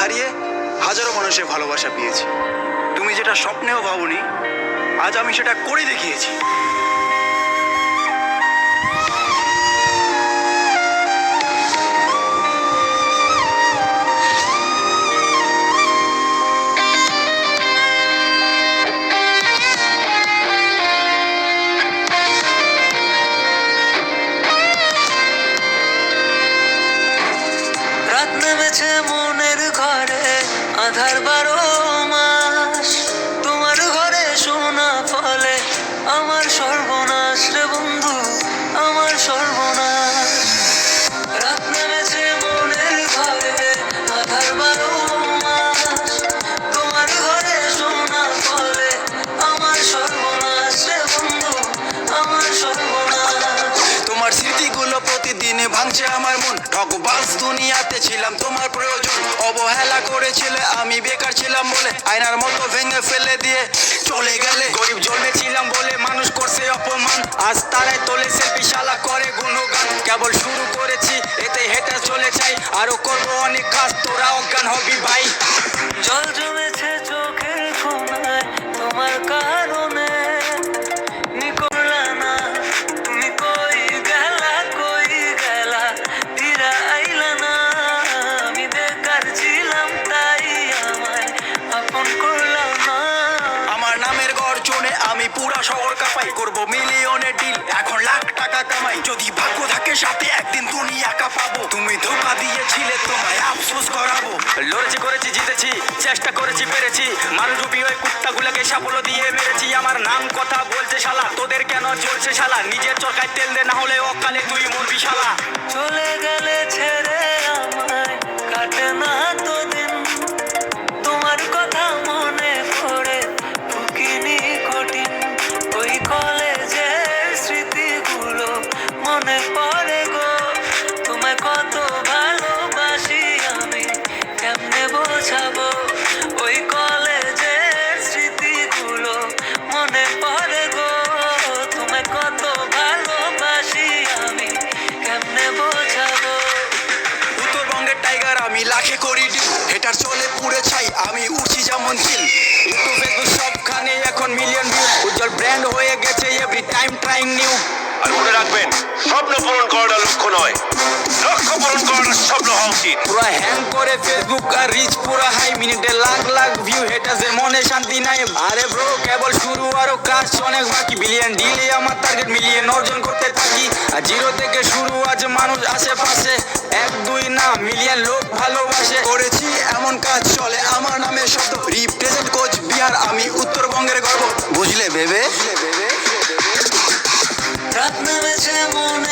হারিয়ে হাজারো মানুষের ভালোবাসা পেয়েছি। তুমি যেটা স্বপ্নেও ভাবনি, আজ আমি সেটা করে দেখিয়েছি। রাত নেমেছে মনের ঘরে, আধার 12 মাস। তোমার ঘরে শোনা ফলে আমার সর্বনাশ রে বন্ধু, আমার সর্বনাশ। রাত নেমেছে মনের ঘরে, আধার 12 মাস। তোমার ঘরে শোনা ফলে আমার সর্বনাশ রে বন্ধু, আমার সর্বনাশ। তোমার স্মৃতিগুলো প্রতিদিনে ভাঙছে আমার মন। ঠকবাজ দুনিয়াতে ছিলাম তোমার প্রয়োজন, অবহেলা করেছিলে, আমি বেকার ছিলাম বলে আয়নার মতো ভেঙে ফেলে দিয়ে চলে গেলে। গরিব জন্মেছিলাম বলে মানুষ করছে অপমান, আজ তারাই তোলে সেলফি, শালা করে গুণগান। কেবল শুরু করেছি, এতে হেঁটে চলে চাই, আরো করবো অনেক কাজ, তোরা অজ্ঞান হবি ভাই। জল জমেছে চোখের কোনায় তোমার কারণে, নিকলা না তুমি কই গেলা, কই গেলা, ফিরা আইলা না। আমি বেকার ছিলাম তাই আমায় আপন করলাম না। আমার নামের গর্জনে আমি পুরা শহর কাঁপাই, করবো মিলিয়নের ডিল, এখন লাখ টাকা কামাই। যদি ভাগ্য থাকে সাথে একদিন দুনিয়া কাঁপাবো। তুমি ধোকা দিয়েছিলে, তোমায় আফসোস করাবো। লড়েছি, করেছি, জিতেছি, চেষ্টা করেছি, পেরেছি। মালরূপী ওই কুত্তাগুলোকে সাফল্য দিয়ে মেরেছি। আমার নাম কথা বলছে শালা, তোদের কেন চলছে শালা? নিজের চরকায় তেল দে, না হলে অকালে তুই মরবি শালা। চলে গেলে ছেড়ে আমায়, কাটে না তো দিন। তোমার কথা মনে পড়ে ফুকিনি কঠিন, ওই কলেজের স্মৃতিগুলো মনে পড়ে গো। তোমায় কত ভালোবাসি আমি কেমনে বোঝাবো, ওই কলেজের স্মৃতিগুলো মনে পড়ে গো। তোমায় কত ভালোবাসি আমি কেমনে বোঝাবো। উত্তরবঙ্গের টাইগার আমি, লাখে করি ডিল, হেটার চলে পুড়ে ছাই, আমি উঠছি যেমন চিল। ইউটিউব, ফেসবুক সবখানে এখন মিলিয়ন ভিউ, উজ্জ্বল ব্র্যান্ড হয়ে গেছে এভরি টাইম ট্রাইং নিউ। আর মনে রাখবেন, স্বপ্ন পূরণ করাটা লক্ষ্য নয়, লক্ষ্য পূরণ করাটা স্বপ্ন হওয়া উচিত। পুরো হ্যাং করে ফেসবুক আর রিচ পুরো হাই, মিনিটে লাখ লাখ ভিউ, হেটার্সের মনে শান্তি নাই। আরে ব্রো কেবল শুরু, আরো কাজ অনেক বাকি। বিলিয়ন ডিলে আমার টার্গেট, মিলিয়ন অর্জন করতে থাকি। আর জিরো থেকে শুরু, আজ মানুষ আশেপাশে, 1-2 না মিলিয়ন লোক ভালোবাসে। করেছি এমন কাজ চলে আমার নামে শব্দ, রিপ্রেজেন্ট কোচবিহার, আমি উত্তরবঙ্গের গর্ব। বুঝলে ভেবে রাত নেমেছে মনে